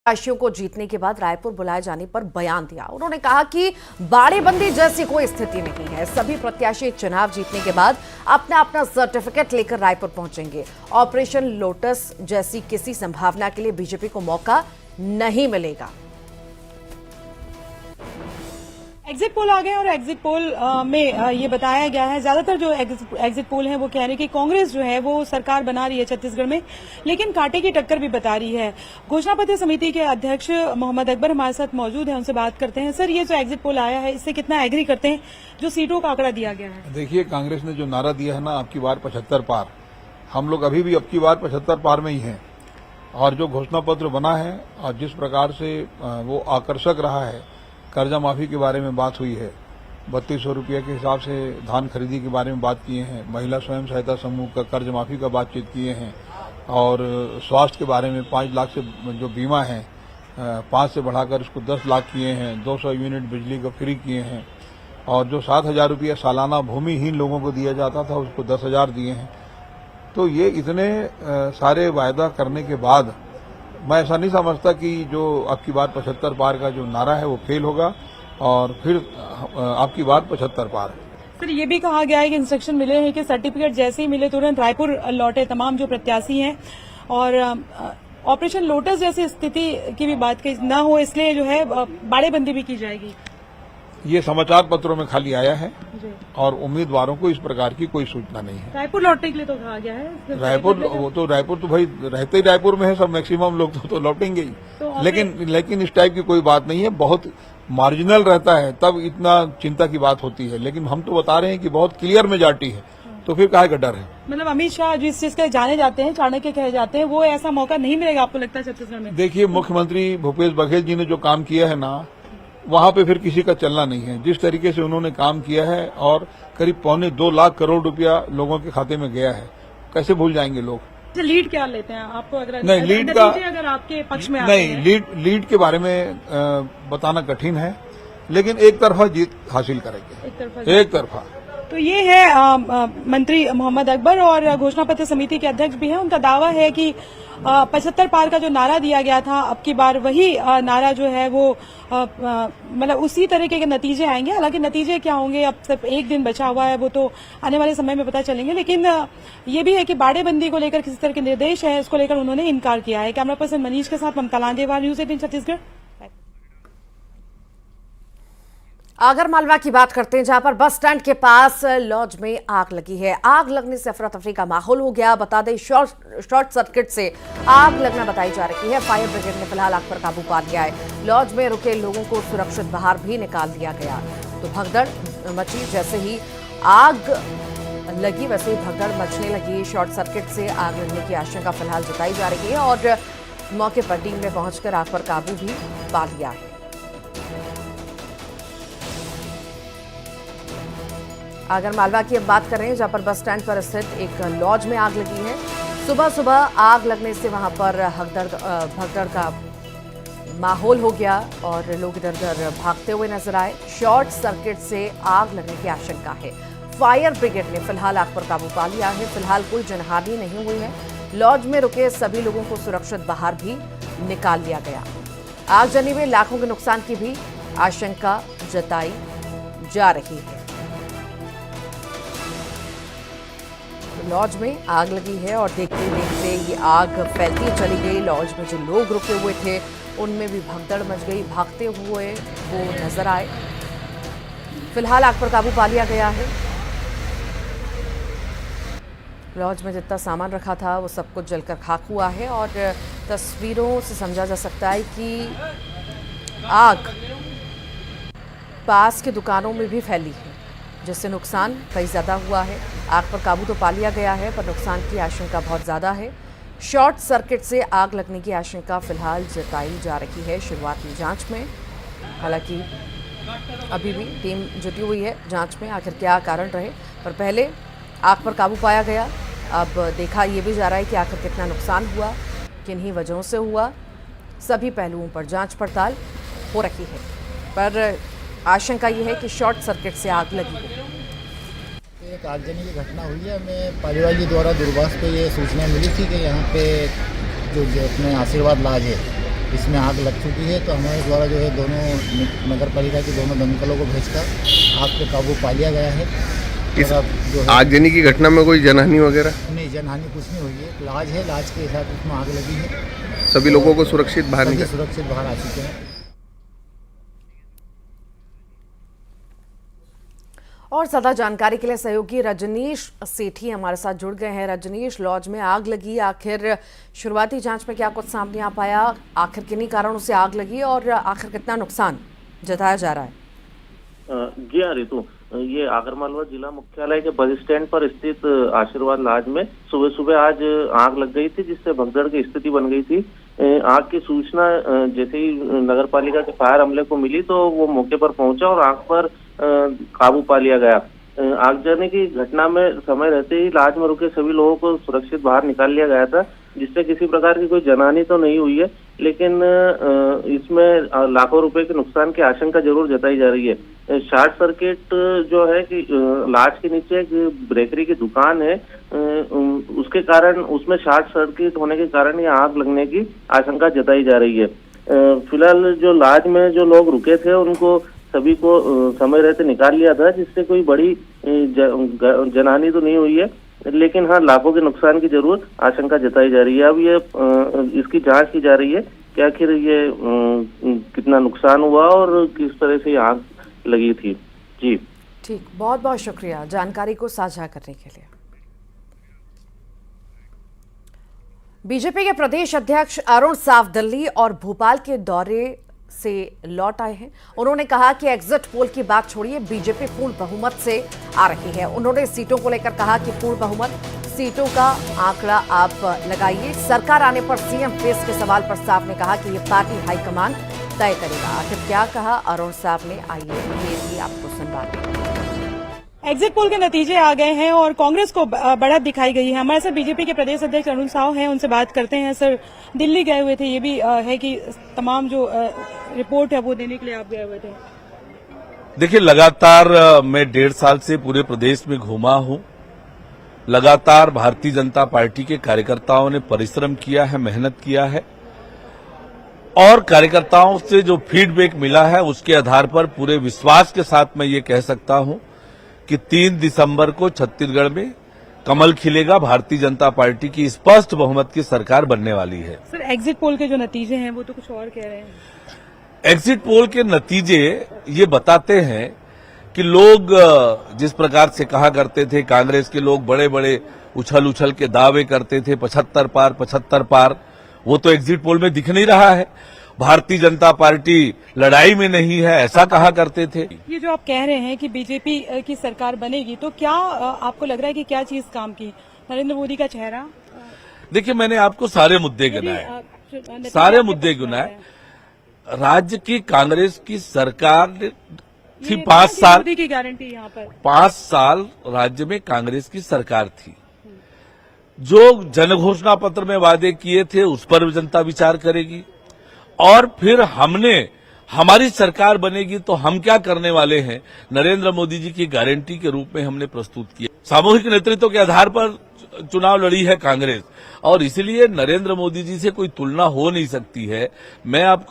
प्रत्याशियों को जीतने के बाद रायपुर बुलाए जाने पर बयान दिया। उन्होंने कहा कि बाड़ेबंदी जैसी कोई स्थिति नहीं है। सभी प्रत्याशी चुनाव जीतने के बाद अपना अपना सर्टिफिकेट लेकर रायपुर पहुंचेंगे। ऑपरेशन लोटस जैसी किसी संभावना के लिए बीजेपी को मौका नहीं मिलेगा। एग्जिट पोल आ गए और एग्जिट पोल में ये बताया गया है, ज्यादातर जो एग्जिट पोल हैं वो कह रहे हैं कि कांग्रेस जो है वो सरकार बना रही है छत्तीसगढ़ में, लेकिन कांटे की टक्कर भी बता रही है। घोषणा पत्र समिति के अध्यक्ष मोहम्मद अकबर हमारे साथ मौजूद हैं, उनसे बात करते हैं। सर, ये जो एग्जिट पोल आया है इससे कितना एग्री करते हैं जो सीटों का आंकड़ा दिया गया है? देखिए, कांग्रेस ने जो नारा दिया है ना, अब की बार 75 पार, हम लोग अभी भी अब की बार 75 पार में ही हैं। और जो घोषणा पत्र बना है और जिस प्रकार से वो आकर्षक रहा है, कर्जा माफी के बारे में बात हुई है, 3200 रुपये के हिसाब से धान खरीदी के बारे में बात किए हैं, महिला स्वयं सहायता समूह का कर्ज माफी का बातचीत किए हैं, और स्वास्थ्य के बारे में 5 लाख से जो बीमा है 5 से बढ़ाकर उसको 10 लाख किए हैं, 200 यूनिट बिजली का फ्री किए हैं, और जो 7,000 रुपया सालाना भूमिहीन लोगों को दिया जाता था उसको 10,000 दिए हैं। तो ये इतने सारे वायदा करने के बाद मैं ऐसा नहीं समझता कि जो अब की बार 75 पार का जो नारा है वो फेल होगा और फिर अब की बार 75 पार। सर, ये भी कहा गया है कि इंस्ट्रक्शन मिले हैं कि सर्टिफिकेट जैसे ही मिले तुरंत रायपुर लौटे तमाम जो प्रत्याशी हैं, और ऑपरेशन लोटस जैसी स्थिति की भी बात न हो, इसलिए जो है बाड़ेबंदी भी की जाएगी। ये समाचार पत्रों में खाली आया है और उम्मीदवारों को इस प्रकार की कोई सूचना नहीं है। रायपुर लौटने के लिए तो कहा गया है। रायपुर तो भाई रहते ही रायपुर में है सब, मैक्सिमम लोग तो लौटेंगे ही, लेकिन इस टाइप की कोई बात नहीं है। बहुत मार्जिनल रहता है तब इतना चिंता की बात होती है, लेकिन हम तो बता रहे हैं कि बहुत क्लियर मेजॉरिटी है, तो फिर काहे का डर है? मतलब अमित शाह जिस चीज के जाने जाते हैं, चाणक्य कहे जाते हैं, वो ऐसा मौका नहीं मिलेगा आपको लगता है छत्तीसगढ़ में? देखिए, मुख्यमंत्री भूपेश बघेल जी ने जो काम किया है ना, वहां पे फिर किसी का चलना नहीं है। जिस तरीके से उन्होंने काम किया है और करीब 2.25 लाख करोड़ रुपया लोगों के खाते में गया है, कैसे भूल जाएंगे लोग? लीड क्या लेते हैं आपको? अगर नहीं, लीड का अगर आपके पक्ष में नहीं, लीड के बारे में बताना कठिन है, लेकिन एक तरफा जीत हासिल करेंगे, एक तरफा। तो ये है मंत्री मोहम्मद अकबर, और घोषणा पत्र समिति के अध्यक्ष भी हैं। उनका दावा है कि 75 पार का जो नारा दिया गया था, अब की बार वही नारा जो है वो मतलब उसी तरीके के नतीजे आएंगे। हालांकि नतीजे क्या होंगे, अब सिर्फ एक दिन बचा हुआ है, वो तो आने वाले समय में पता चलेंगे। लेकिन ये भी है कि बाड़ेबंदी को लेकर किसी तरह के निर्देश है, उसको लेकर उन्होंने इनकार किया है। कैमरा पर्सन मनीष के साथ ममता लांजेवाल, न्यूज 18 छत्तीसगढ़। आगर मालवा की बात करते हैं, जहां पर बस स्टैंड के पास लॉज में आग लगी है। आग लगने से अफरा तफरी का माहौल हो गया। बता दें, शॉर्ट सर्किट से आग लगना बताई जा रही है। फायर ब्रिगेड ने फिलहाल आग पर काबू पा लिया है। लॉज में रुके लोगों को सुरक्षित बाहर भी निकाल दिया गया। तो भगदड़ मची, जैसे ही आग लगी वैसे ही भगदड़ मचने लगी। शॉर्ट सर्किट से आग लगने की आशंका फिलहाल जताई जा रही है और मौके पर टीम ने पहुंचकर आग पर काबू भी पा लिया है। आगर मालवा की अब बात करें, जहां पर बस स्टैंड पर स्थित एक लॉज में आग लगी है। सुबह सुबह आग लगने से वहां पर भगदड़ का माहौल हो गया और लोग इधर उधर भागते हुए नजर आए। शॉर्ट सर्किट से आग लगने की आशंका है। फायर ब्रिगेड ने फिलहाल आग पर काबू पा लिया है। फिलहाल कोई जनहानि नहीं हुई है। लॉज में रुके सभी लोगों को सुरक्षित बाहर भी निकाल लिया गया। आगजनी में लाखों के नुकसान की भी आशंका जताई जा रही है। लॉज में आग लगी है और देखते देखते ये आग फैलती चली गई। लॉज में जो लोग रुके हुए थे उनमें भी भगदड़ मच गई, भागते हुए वो नजर आए। फिलहाल आग पर काबू पा लिया गया है। लॉज में जितना सामान रखा था वो सब कुछ जलकर खाक हुआ है और तस्वीरों से समझा जा सकता है कि आग पास के दुकानों में भी फैली है, जिससे नुकसान कई ज़्यादा हुआ है। आग पर काबू तो पा लिया गया है, पर नुकसान की आशंका बहुत ज़्यादा है। शॉर्ट सर्किट से आग लगने की आशंका फिलहाल जताई जा रही है शुरुआती जांच में। हालांकि अभी भी टीम जुटी हुई है जांच में, आखिर क्या कारण रहे, पर पहले आग पर काबू पाया गया। अब देखा ये भी जा रहा है कि आखिर कितना नुकसान हुआ, किन्हीं वजहों से हुआ। सभी पहलुओं पर जाँच पड़ताल हो रही है, पर आशंका यह है कि शॉर्ट सर्किट से आग लगी है। एक आगजनी की घटना हुई है। हमें पालीवाल जी द्वारा दूरभाष पे ये सूचना मिली थी कि यहाँ पे जो अपने आशीर्वाद लॉज है इसमें आग लग चुकी है। तो हमारे द्वारा जो है दोनों नगर पालिका के दोनों दमकलों को भेजकर आग पे काबू पा लिया गया है। इस और अब जो है आगजनी की घटना में कोई जनहानि वगैरह? नहीं, जनहानि कुछ नहीं हुई है। लाज है, लाज के हिसाब से उसमें आग लगी है। सभी लोगों को सुरक्षित बाहर सभी निकाल? सुरक्षित बाहर आ चुके हैं। और ज्यादा जानकारी के लिए सहयोगी रजनीश सेठी हमारे साथ जुड़ गए हैं। रजनीश, लॉज में आग लगी, आखिर शुरुआती जांच में क्या कुछ सामने आ पाया? आखिर किन्हीं कारणों से आग लगी और आखिर कितना नुकसान जताया जा रहा है? जी हाँ रितु, ये आगरमालवा जिला मुख्यालय के बस स्टैंड पर स्थित आशीर्वाद लॉज में सुबह सुबह आज आग लग गई थी, जिससे भगदड़ की स्थिति बन गई थी। आग की सूचना जैसे ही नगर पालिका के फायर अमले को मिली तो वो मौके पर पहुंचा और आग पर काबू पा लिया गया। आगजनी की घटना में समय रहते ही लॉज में रुके सभी लोगों को सुरक्षित बाहर निकाल लिया गया था, जिससे किसी प्रकार की कोई जनहानि तो नहीं हुई है, लेकिन इसमें लाखों रुपए के नुकसान की आशंका जरूर जताई जा रही है। शॉर्ट सर्किट जो है कि लॉज के नीचे एक बेकरी की दुकान है, उसके कारण उसमें शॉर्ट सर्किट होने के कारण ये आग लगने की आशंका जताई जा रही है। फिलहाल जो लॉज में जो लोग रुके थे उनको सभी को समय रहते निकाल लिया था, जिससे कोई बड़ी जनहानि तो नहीं हुई है, लेकिन हाँ लाखों के नुकसान की जरूर आशंका जताई जा रही है। अब ये इसकी जांच की जा रही है कि आखिर ये कितना नुकसान हुआ और किस तरह से आग लगी थी। जी ठीक, बहुत बहुत शुक्रिया जानकारी को साझा करने के लिए। बीजेपी के प्रदेश अध्यक्ष अरुण साव दिल्ली और भोपाल के दौरे से लौट आए हैं। उन्होंने कहा कि एग्जिट पोल की बात छोड़िए, बीजेपी पूर्ण बहुमत से आ रही है। उन्होंने सीटों को लेकर कहा कि पूर्ण बहुमत सीटों का आंकड़ा आप लगाइए। सरकार आने पर सीएम फेस के सवाल पर साफ ने कहा कि ये पार्टी हाईकमान तय करेगा। आखिर क्या कहा अरुण साव ने, आइए ये भी आपको सुनवाते हैं। एग्जिट पोल के नतीजे आ गए हैं और कांग्रेस को बढ़त दिखाई गई है। हमारे साथ बीजेपी के प्रदेश अध्यक्ष अरुण साव हैं, उनसे बात करते हैं। सर, दिल्ली गए हुए थे, ये भी है कि तमाम जो रिपोर्ट है वो देने के लिए आप गए हुए थे? देखिए, लगातार मैं 1.5 साल से पूरे प्रदेश में घूमा हूं। लगातार भारतीय जनता पार्टी के कार्यकर्ताओं ने परिश्रम किया है, मेहनत किया है और कार्यकर्ताओं से जो फीडबैक मिला है उसके आधार पर पूरे विश्वास के साथ मैं ये कह सकता हूं कि 3 दिसंबर को छत्तीसगढ़ में कमल खिलेगा। भारतीय जनता पार्टी की स्पष्ट बहुमत की सरकार बनने वाली है। सर, एग्जिट पोल के जो नतीजे हैं वो तो कुछ और कह रहे हैं। एग्जिट पोल के नतीजे ये बताते हैं कि लोग जिस प्रकार से कहा करते थे, कांग्रेस के लोग बड़े बड़े उछल उछल के दावे करते थे 75 पार, वो तो एग्जिट पोल में दिख नहीं रहा है। भारतीय जनता पार्टी लड़ाई में नहीं है, ऐसा कहा करते थे। ये जो आप कह रहे हैं कि बीजेपी की सरकार बनेगी, तो क्या आपको लग रहा है कि क्या चीज काम की? नरेंद्र मोदी का चेहरा? देखिए, मैंने आपको सारे मुद्दे गिनाए, सारे मुद्दे गिनाए। राज्य की कांग्रेस की सरकार थी 5 साल, मोदी की गारंटी यहाँ पर 5 साल राज्य में कांग्रेस की सरकार थी। जो जन घोषणा पत्र में वादे किए थे उस पर जनता विचार करेगी और फिर हमारी सरकार बनेगी तो हम क्या करने वाले हैं, नरेंद्र मोदी जी की गारंटी के रूप में हमने प्रस्तुत किया। सामूहिक नेतृत्व के आधार पर चुनाव लड़ी है कांग्रेस और इसलिए नरेंद्र मोदी जी से कोई तुलना हो नहीं सकती है। मैं आपको